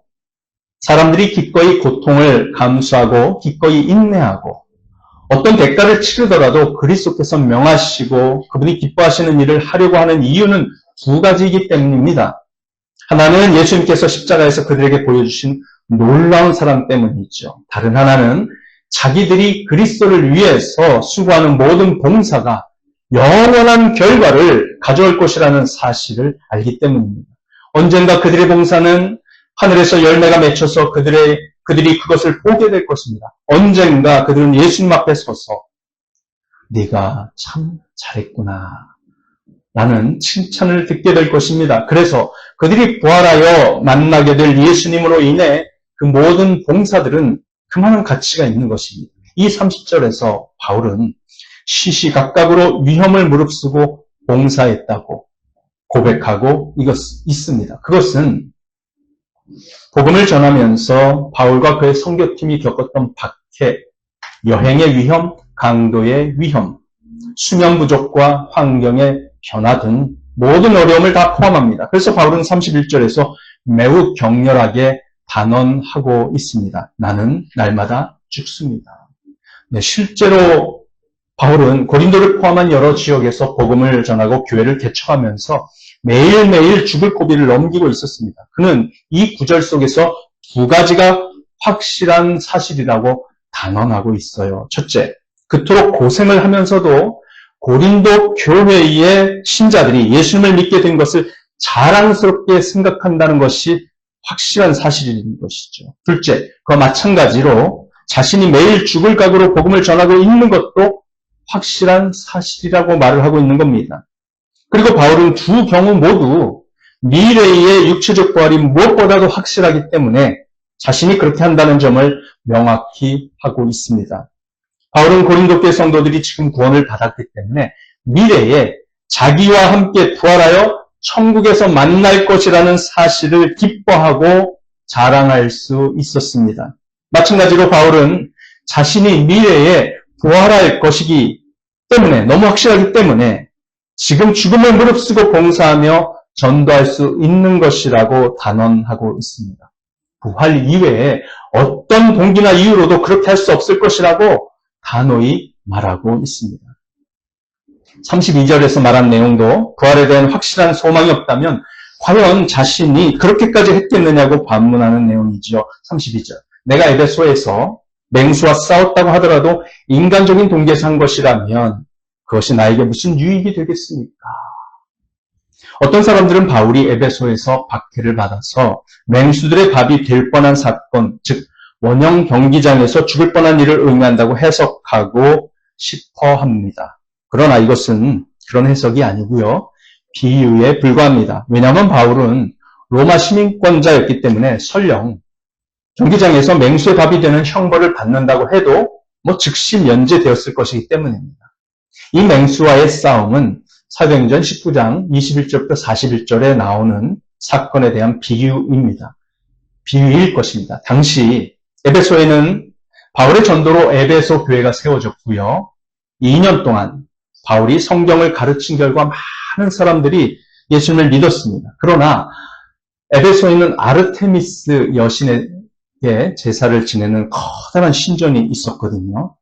Speaker 1: 사람들이 기꺼이 고통을 감수하고 기꺼이 인내하고 어떤 대가를 치르더라도 그리스도께서 명하시고 그분이 기뻐하시는 일을 하려고 하는 이유는 두 가지이기 때문입니다. 하나는 예수님께서 십자가에서 그들에게 보여주신 놀라운 사랑 때문이죠. 다른 하나는 자기들이 그리스도를 위해서 수고하는 모든 봉사가 영원한 결과를 가져올 것이라는 사실을 알기 때문입니다. 언젠가 그들의 봉사는 하늘에서 열매가 맺혀서 그들이 그것을 보게 될 것입니다. 언젠가 그들은 예수님 앞에 서서 네가 참 잘했구나 라는 칭찬을 듣게 될 것입니다. 그래서 그들이 부활하여 만나게 될 예수님으로 인해 그 모든 봉사들은 그만한 가치가 있는 것입니다. 이 30절에서 바울은 시시각각으로 위험을 무릅쓰고 봉사했다고 고백하고 있습니다. 그것은 복음을 전하면서 바울과 그의 선교팀이 겪었던 박해, 여행의 위험, 강도의 위험, 수면 부족과 환경의 변화 등 모든 어려움을 다 포함합니다. 그래서 바울은 31절에서 매우 격렬하게 단언하고 있습니다. 나는 날마다 죽습니다. 네, 실제로 바울은 고린도를 포함한 여러 지역에서 복음을 전하고 교회를 개척하면서 매일매일 죽을 고비를 넘기고 있었습니다. 그는 이 구절 속에서 두 가지가 확실한 사실이라고 단언하고 있어요. 첫째, 그토록 고생을 하면서도 고린도 교회의 신자들이 예수님을 믿게 된 것을 자랑스럽게 생각한다는 것이 확실한 사실인 것이죠. 둘째, 그와 마찬가지로 자신이 매일 죽을 각오로 복음을 전하고 있는 것도 확실한 사실이라고 말을 하고 있는 겁니다. 그리고 바울은 두 경우 모두 미래의 육체적 부활이 무엇보다도 확실하기 때문에 자신이 그렇게 한다는 점을 명확히 하고 있습니다. 바울은 고린도 교회 성도들이 지금 구원을 받았기 때문에 미래에 자기와 함께 부활하여 천국에서 만날 것이라는 사실을 기뻐하고 자랑할 수 있었습니다. 마찬가지로 바울은 자신이 미래에 부활할 것이기 때문에 너무 확실하기 때문에 지금 죽음을 무릅쓰고 봉사하며 전도할 수 있는 것이라고 단언하고 있습니다. 부활 이외에 어떤 동기나 이유로도 그렇게 할 수 없을 것이라고 단호히 말하고 있습니다. 32절에서 말한 내용도 부활에 대한 확실한 소망이 없다면 과연 자신이 그렇게까지 했겠느냐고 반문하는 내용이지요. 32절. 내가 에베소에서 맹수와 싸웠다고 하더라도 인간적인 동기에서 한 것이라면 그것이 나에게 무슨 유익이 되겠습니까? 어떤 사람들은 바울이 에베소에서 박해를 받아서 맹수들의 밥이 될 뻔한 사건, 즉 원형 경기장에서 죽을 뻔한 일을 의미한다고 해석하고 싶어 합니다. 그러나 이것은 그런 해석이 아니고요. 비유에 불과합니다. 왜냐하면 바울은 로마 시민권자였기 때문에 설령 경기장에서 맹수의 밥이 되는 형벌을 받는다고 해도 즉시 면제되었을 것이기 때문입니다. 이 맹수와의 싸움은 사도행전 19장 21절부터 41절에 나오는 사건에 대한 비유입니다. 비유일 것입니다. 당시 에베소에는 바울의 전도로 에베소 교회가 세워졌고요. 2년 동안 바울이 성경을 가르친 결과 많은 사람들이 예수님을 믿었습니다. 그러나 에베소에 있는 아르테미스 여신의 제사를 지내는 커다란 신전이 있었거든요.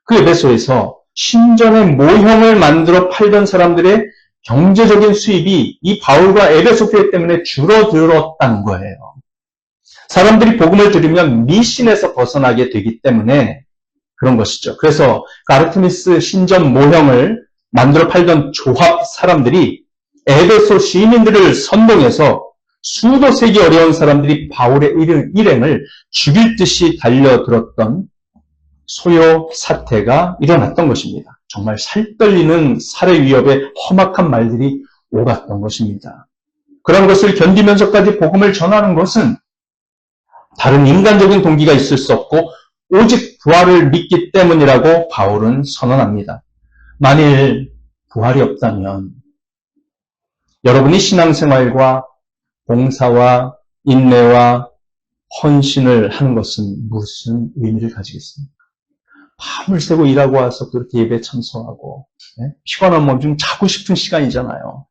Speaker 1: 그 에베소에서 신전의 모형을 만들어 팔던 사람들의 경제적인 수입이 이 바울과 에베소 교회 때문에 줄어들었다는 거예요. 사람들이 복음을 들으면 미신에서 벗어나게 되기 때문에 그런 것이죠. 그래서 그 아르테미스 신전 모형을 만들어 팔던 조합 사람들이 에베소 시민들을 선동해서 수도 세기 어려운 사람들이 바울의 일행을 죽일 듯이 달려들었던 소요 사태가 일어났던 것입니다. 정말 살떨리는 살해 위협에 험악한 말들이 오갔던 것입니다. 그런 것을 견디면서까지 복음을 전하는 것은 다른 인간적인 동기가 있을 수 없고 오직 부활을 믿기 때문이라고 바울은 선언합니다. 만일 부활이 없다면 여러분이 신앙생활과 봉사와 인내와 헌신을 하는 것은 무슨 의미를 가지겠습니까? 밤을 새고 일하고 와서 그렇게 예배 참석하고 피곤한 몸 좀 자고 싶은 시간이잖아요.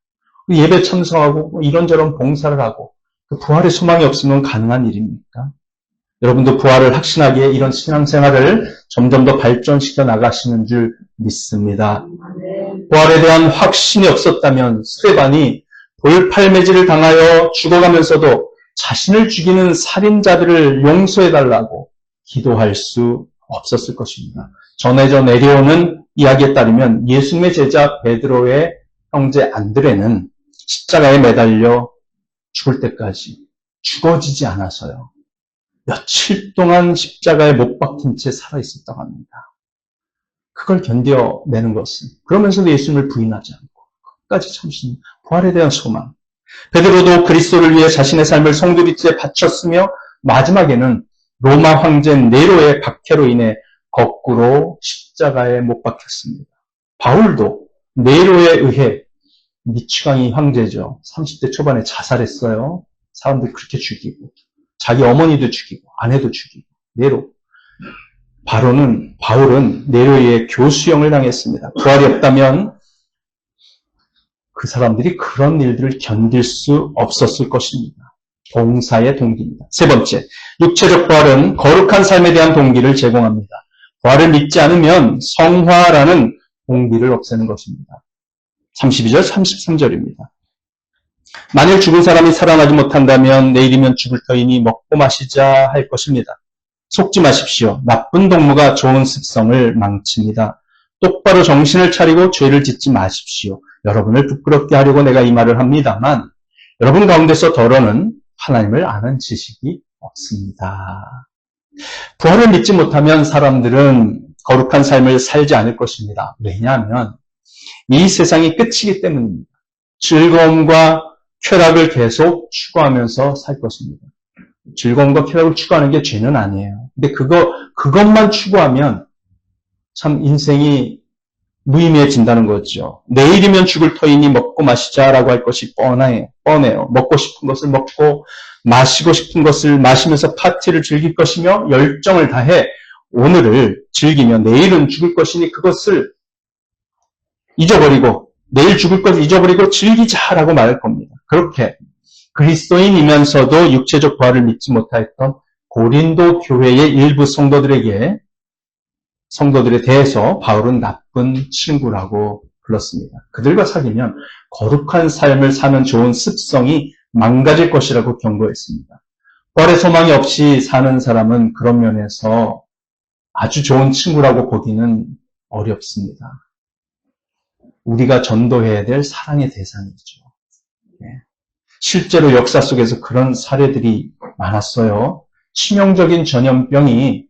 Speaker 1: 예배 참석하고 이런저런 봉사를 하고 부활의 소망이 없으면 가능한 일입니까? 여러분도 부활을 확신하기에 이런 신앙생활을 점점 더 발전시켜 나가시는 줄 믿습니다. 부활에 대한 확신이 없었다면 스데반이 돌팔매질을 당하여 죽어가면서도 자신을 죽이는 살인자들을 용서해달라고 기도할 수 없었을 것입니다. 전해져 내려오는 이야기에 따르면 예수님의 제자 베드로의 형제 안드레는 십자가에 매달려 죽을 때까지 죽어지지 않아서요. 며칠 동안 십자가에 못 박힌 채 살아있었다고 합니다. 그걸 견뎌내는 것은 그러면서도 예수님을 부인하지 않고 끝까지 참으신 부활에 대한 소망. 베드로도 그리스도를 위해 자신의 삶을 송두리째 바쳤으며 마지막에는 로마 황제 네로의 박해로 인해 거꾸로 십자가에 못 박혔습니다. 바울도 네로에 의해 미치광이 황제죠. 30대 초반에 자살했어요. 사람들 그렇게 죽이고 자기 어머니도 죽이고 아내도 죽이고 네로. 바울은 네로에 의해 교수형을 당했습니다. 부활이 없다면 그 사람들이 그런 일들을 견딜 수 없었을 것입니다. 봉사의 동기입니다. 세 번째, 육체적 부활은 거룩한 삶에 대한 동기를 제공합니다. 부활을 믿지 않으면 성화라는 동기를 없애는 것입니다. 32절, 33절입니다. 만일 죽은 사람이 살아나지 못한다면 내일이면 죽을 터이니 먹고 마시자 할 것입니다. 속지 마십시오. 나쁜 동무가 좋은 습성을 망칩니다. 똑바로 정신을 차리고 죄를 짓지 마십시오. 여러분을 부끄럽게 하려고 내가 이 말을 합니다만 여러분 가운데서 더러는 하나님을 아는 지식이 없습니다. 부활을 믿지 못하면 사람들은 거룩한 삶을 살지 않을 것입니다. 왜냐하면 이 세상이 끝이기 때문입니다. 즐거움과 쾌락을 계속 추구하면서 살 것입니다. 즐거움과 쾌락을 추구하는 게 죄는 아니에요. 근데 그것만 추구하면 참 인생이 무의미해진다는 거죠. 내일이면 죽을 터이니 먹고 마시자라고 할 것이 뻔해요. 먹고 싶은 것을 먹고 마시고 싶은 것을 마시면서 파티를 즐길 것이며 열정을 다해 오늘을 즐기며 내일은 죽을 것이니 그것을 잊어버리고 내일 죽을 것을 잊어버리고 즐기자라고 말할 겁니다. 그렇게 그리스도인이면서도 육체적 부활을 믿지 못하였던 고린도 교회의 일부 성도들에 대해서 바울은 나쁜 친구라고 불렀습니다. 그들과 사귀면 거룩한 삶을 사는 좋은 습성이 망가질 것이라고 경고했습니다. 부활의 소망이 없이 사는 사람은 그런 면에서 아주 좋은 친구라고 보기는 어렵습니다. 우리가 전도해야 될 사랑의 대상이죠. 실제로 역사 속에서 그런 사례들이 많았어요. 치명적인 전염병이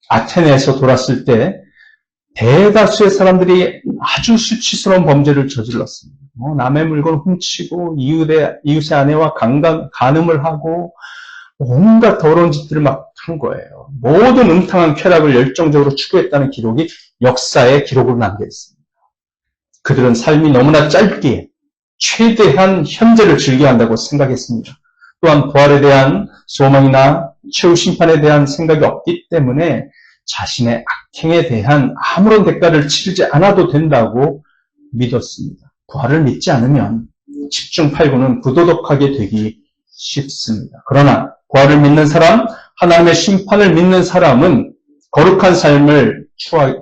Speaker 1: 아테네에서 돌았을 때 대다수의 사람들이 아주 수치스러운 범죄를 저질렀습니다. 남의 물건 훔치고 이웃의 아내와 간음을 하고 온갖 더러운 짓들을 막 한 거예요. 모든 음탕한 쾌락을 열정적으로 추구했다는 기록이 역사의 기록으로 남겨 있습니다. 그들은 삶이 너무나 짧기에 최대한 현재를 즐겨야 한다고 생각했습니다. 또한 부활에 대한 소망이나 최후 심판에 대한 생각이 없기 때문에 자신의 악행에 대한 아무런 대가를 치르지 않아도 된다고 믿었습니다. 부활을 믿지 않으면 10중 8구는 부도덕하게 되기 쉽습니다. 그러나 부활을 믿는 사람, 하나님의 심판을 믿는 사람은 거룩한 삶을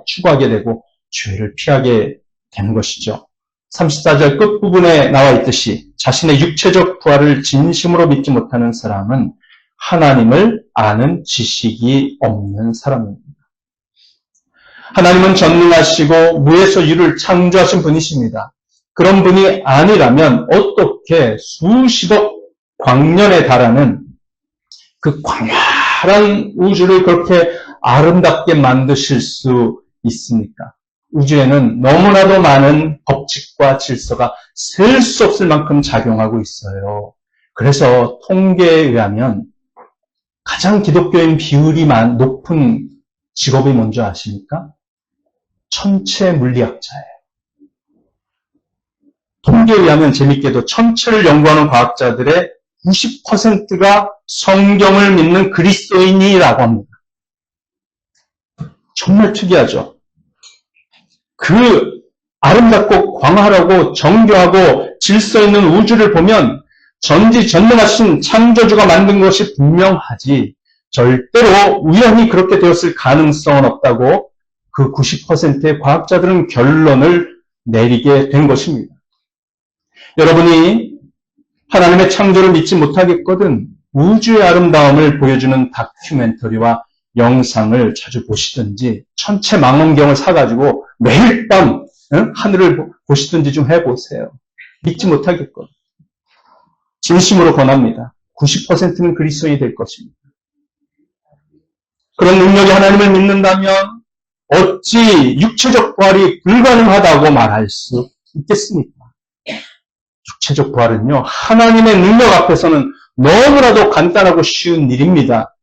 Speaker 1: 추구하게 되고 죄를 피하게 되는 것이죠. 34절 끝부분에 나와 있듯이 자신의 육체적 부활을 진심으로 믿지 못하는 사람은 하나님을 아는 지식이 없는 사람입니다. 하나님은 전능하시고 무에서 유를 창조하신 분이십니다. 그런 분이 아니라면 어떻게 수십억 광년에 달하는 그 광활한 우주를 그렇게 아름답게 만드실 수 있습니까? 우주에는 너무나도 많은 법칙과 질서가 셀 수 없을 만큼 작용하고 있어요. 그래서 통계에 의하면 가장 기독교인 비율이 높은 직업이 뭔지 아십니까? 천체 물리학자예요. 통계에 의하면 재밌게도 천체를 연구하는 과학자들의 90%가 성경을 믿는 그리스도인이라고 합니다. 정말 특이하죠. 그 아름답고 광활하고 정교하고 질서 있는 우주를 보면 전지전능하신 창조주가 만든 것이 분명하지 절대로 우연히 그렇게 되었을 가능성은 없다고 그 90%의 과학자들은 결론을 내리게 된 것입니다. 여러분이 하나님의 창조를 믿지 못하겠거든 우주의 아름다움을 보여주는 다큐멘터리와 영상을 자주 보시든지 천체망원경을 사가지고 매일 밤 하늘을 보시든지 좀 해보세요. 믿지 못하겠거든. 진심으로 권합니다. 90%는 그리스도인이 될 것입니다. 그런 능력이 하나님을 믿는다면 어찌 육체적 부활이 불가능하다고 말할 수 있겠습니까? 육체적 부활은요, 하나님의 능력 앞에서는 너무나도 간단하고 쉬운 일입니다.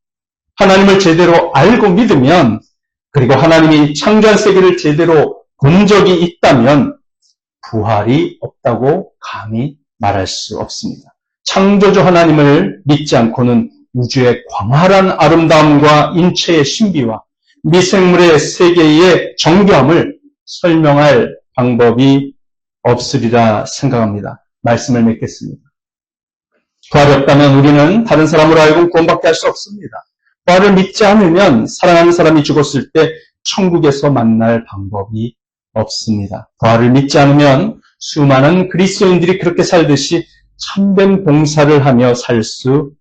Speaker 1: 하나님을 제대로 알고 믿으면, 그리고 하나님이 창조한 세계를 제대로 본 적이 있다면 부활이 없다고 감히 말할 수 없습니다. 창조주 하나님을 믿지 않고는 우주의 광활한 아름다움과 인체의 신비와 미생물의 세계의 정교함을 설명할 방법이 없으리라 생각합니다. 말씀을 맺겠습니다. 부활이 없다면 우리는 다른 사람으로 하여금 구원받게 할 수 없습니다. 부활을 믿지 않으면 사랑하는 사람이 죽었을 때 천국에서 만날 방법이 없습니다. 부활을 믿지 않으면 수많은 그리스도인들이 그렇게 살듯이 참된 봉사를 하며 살 수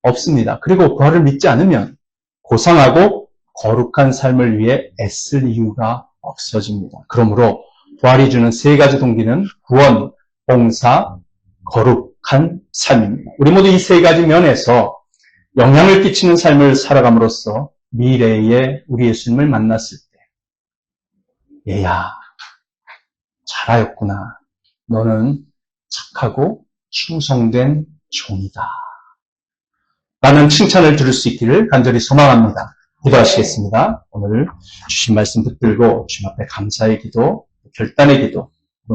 Speaker 1: 없습니다. 그리고 부활을 믿지 않으면 고상하고 거룩한 삶을 위해 애쓸 이유가 없어집니다. 그러므로 부활이 주는 세 가지 동기는 구원, 봉사, 거룩한 삶입니다. 우리 모두 이 세 가지 면에서 영향을 끼치는 삶을 살아감으로써 미래에 우리 예수님을 만났을 때 얘야, 잘하였구나. 너는 착하고 충성된 종이다. 라는 칭찬을 들을 수 있기를 간절히 소망합니다. 기도하시겠습니다. 오늘 주신 말씀 붙들고 주님 앞에 감사의 기도, 결단의 기도,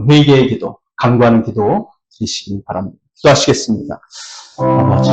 Speaker 1: 회개의 기도, 간구하는 기도 드리시기 바랍니다. 기도하시겠습니다. 아버지,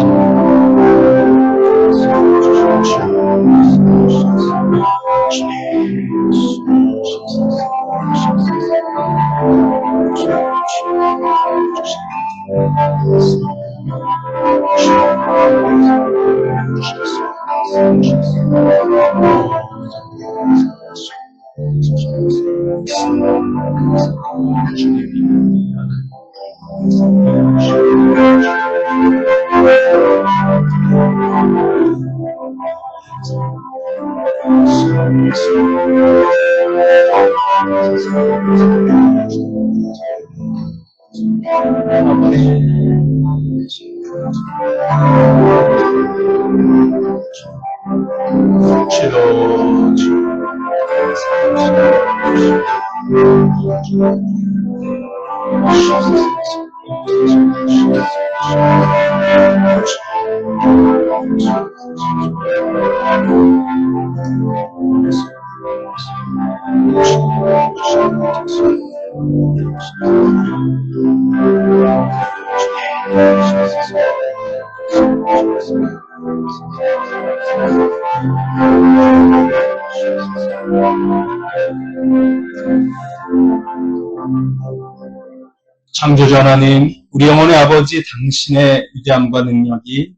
Speaker 1: 창조주 하나님, 우리 영혼의 아버지 당신의 위대함과 능력이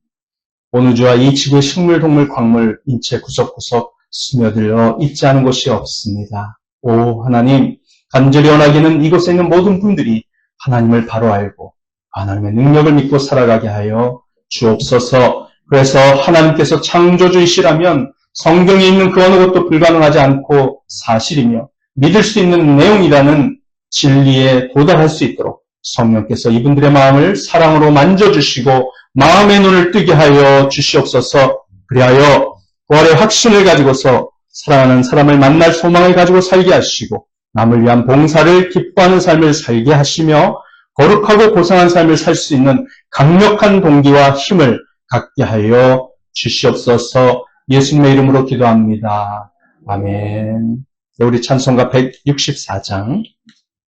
Speaker 1: 온 우주와 이 지구의 식물, 동물, 광물, 인체 구석구석 스며들어 있지 않은 곳이 없습니다. 오 하나님, 간절히 원하기는 이곳에 있는 모든 분들이 하나님을 바로 알고 하나님의 능력을 믿고 살아가게 하여 주옵소서. 그래서 하나님께서 창조주이시라면 성경에 있는 그 어느 것도 불가능하지 않고 사실이며 믿을 수 있는 내용이라는 진리에 도달할 수 있도록 성령께서 이분들의 마음을 사랑으로 만져주시고 마음의 눈을 뜨게 하여 주시옵소서. 그리하여 부활의 확신을 가지고서 사랑하는 사람을 만날 소망을 가지고 살게 하시고 남을 위한 봉사를 기뻐하는 삶을 살게 하시며 거룩하고 고상한 삶을 살 수 있는 강력한 동기와 힘을 갖게 하여 주시옵소서. 예수님의 이름으로 기도합니다. 아멘. 우리 찬송가 164장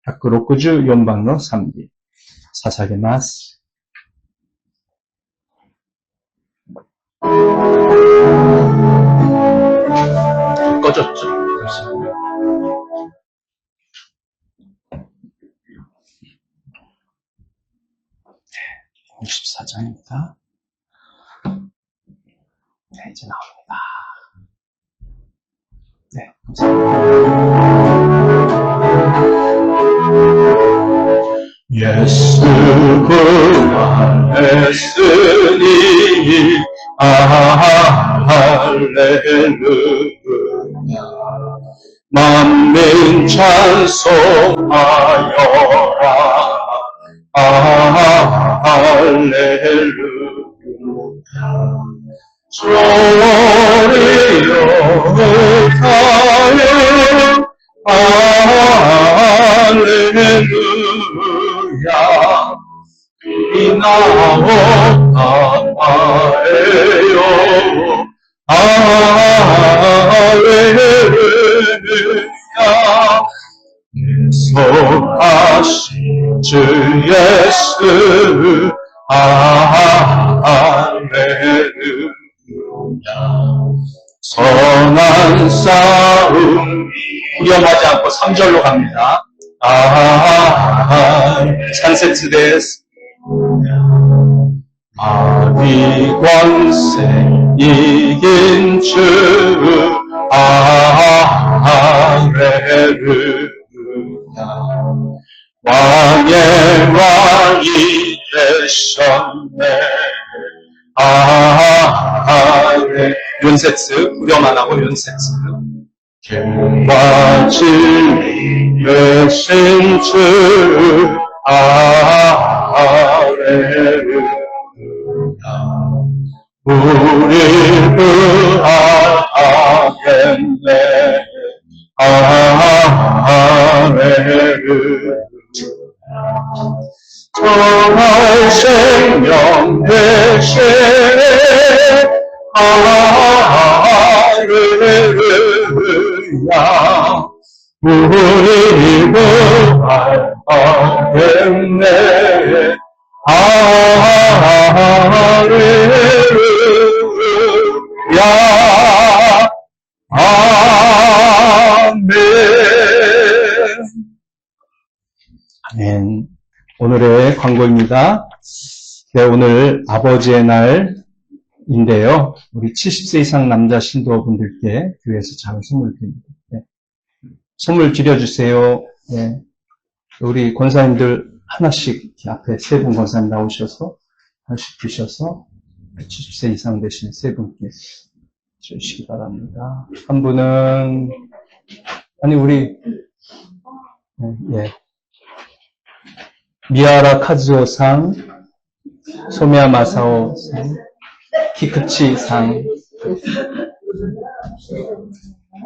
Speaker 1: 169주 4番の賛美捧げます。 꺼졌죠? 잠시만요. 네, 64장입니다. 네, 이제 나옵니다. 네, 예수 구원했으니 할렐루야 만민 찬송하여라 할렐루야 소리로 가요 할렐루야 이 나오나예요 할렐루야 예수하신 주 예수 할렐루야 선한 싸움 위험하지 않고 3절로 갑니다. 찬세츠 데스 마귀 권세 이긴 주 할렐루야 왕의 왕이 되셨네 윤세츠 후렴 안 하고 윤세츠 길과 진리 되신 주 할렐루야 우리 구하겠네 할렐루야 정말 생명 되시네 할렐루야 우리 구하겠네 할렐루야 아멘. 아멘. 오늘의 광고입니다. 네, 오늘 아버지의 날인데요. 우리 70세 이상 남자 신도분들께 교회에서 작은 선물 드립니다. 네. 선물 드려주세요. 네. 우리 권사님들 하나씩 앞에 세 분 권사님 나오셔서 하나씩 주셔서 70세 이상 되신 세 분께 주시기 바랍니다. 한 분은 아니 우리 예. 미야라 카즈오 상, 소미야 마사오 상, 키쿠치 상,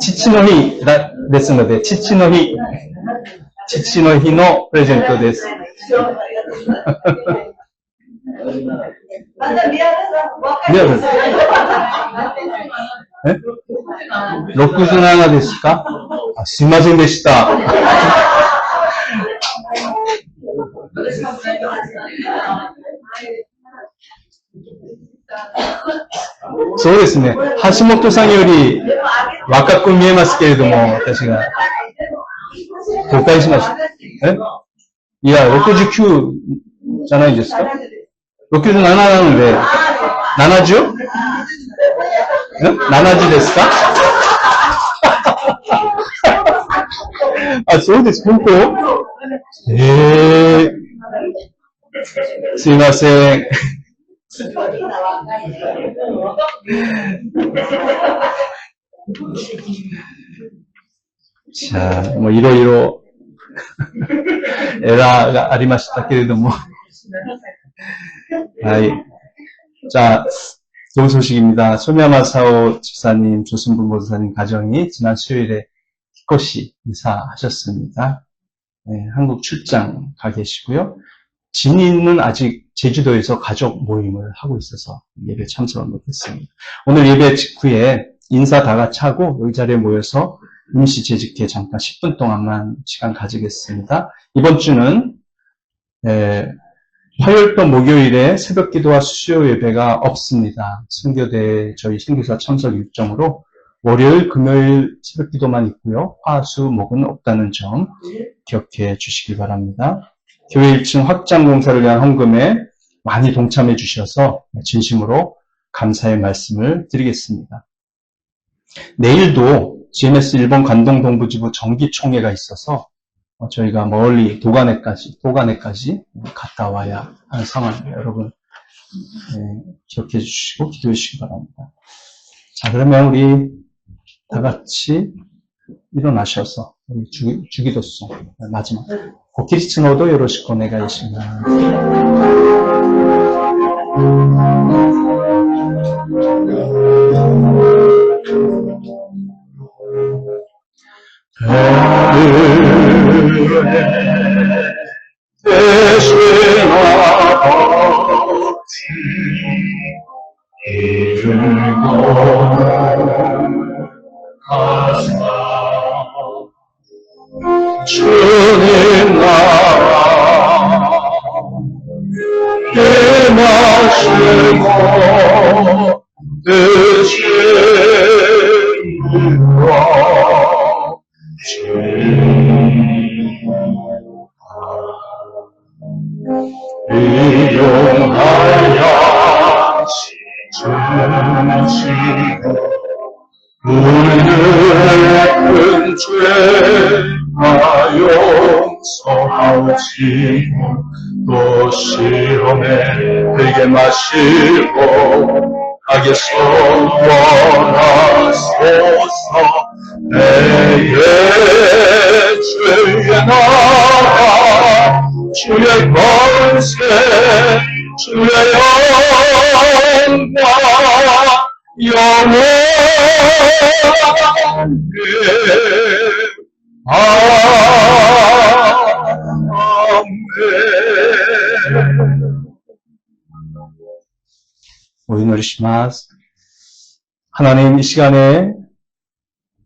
Speaker 1: 치치노히ですので、父の日のプレゼントです。미야라さん。え？67ですか？あ、すいませんでした。そうですね。橋本さんより若く見えますけれども、私が。誤解しました。いや、69じゃないですか ?67 なので、70？ 70ですかあ、そうです。本当？すいません。 자, 뭐, 이러이러, 에라가 아리마시다けれども, 아이, 자, 좋은 소식입니다. 소미야마사오 집사님, 조순부 목사님 가정이 지난 수요일에 기꺼이 이사하셨습니다. 네, 한국 출장 가 계시고요. 진이는 아직 제주도에서 가족 모임을 하고 있어서 예배 참석을 못했습니다. 오늘 예배 직후에 인사 다 같이 하고 여기 자리에 모여서 임시 재직회 잠깐 10분 동안만 시간 가지겠습니다. 이번 주는 화요일과 목요일에 새벽 기도와 수요 예배가 없습니다. 선교대 저희 선교사 참석 일정으로 월요일, 금요일 새벽 기도만 있고요. 화, 수, 목은 없다는 점 기억해 주시길 바랍니다. 교회 1층 확장 공사를 위한 헌금에 많이 동참해 주셔서 진심으로 감사의 말씀을 드리겠습니다. 내일도 GMS 일본 관동 동부지부 정기총회가 있어서 저희가 멀리 도가네까지 갔다 와야 하는 상황입니다. 여러분 기억해 주시고 기도해 주시기 바랍니다. 자, 그러면 우리 다 같이 일어나셔서 우리 주기도송 마지막 고키리츠노도 요로시코 오네가이시마스. 주님 나라 마시고 드시는 것 일용하여 지으시고 우리의 큰 죄가 용서하시고 또 시험에 들게 마시고 악에서 원하소서. 내게 주의 나라 주의 권세 주의 영광 영원히 아멘. 오이노리시마스. 하나님, 이 시간에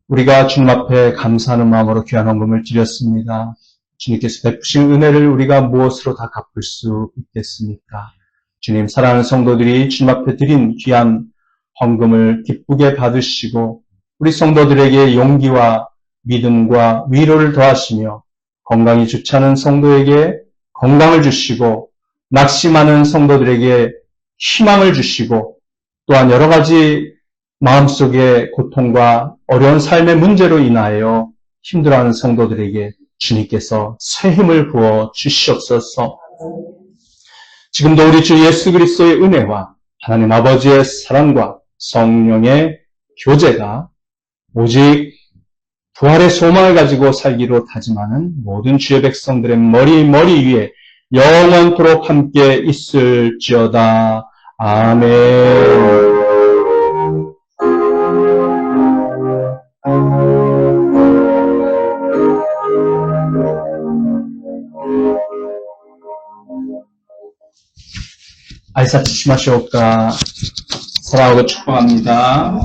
Speaker 1: 우리가 주님 앞에 감사하는 마음으로 귀한 헌금을 드렸습니다. 주님께서 베푸신 은혜를 우리가 무엇으로 다 갚을 수 있겠습니까? 주님, 사랑하는 성도들이 주님 앞에 드린 귀한 헌금을 기쁘게 받으시고 우리 성도들에게 용기와 믿음과 위로를 더하시며 건강이 좋지 않은 성도에게 건강을 주시고 낙심하는 성도들에게 희망을 주시고 또한 여러 가지 마음속의 고통과 어려운 삶의 문제로 인하여 힘들어하는 성도들에게 주님께서 새 힘을 부어 주시옵소서. 지금도 우리 주 예수 그리스도의 은혜와 하나님 아버지의 사랑과 성령의 교제가 오직 부활의 소망을 가지고 살기로 다짐하는 모든 주의 백성들의 머리 위에 영원토록 함께 있을지어다. 아멘. 아이사치 시마시오까. 사랑하고 축복합니다.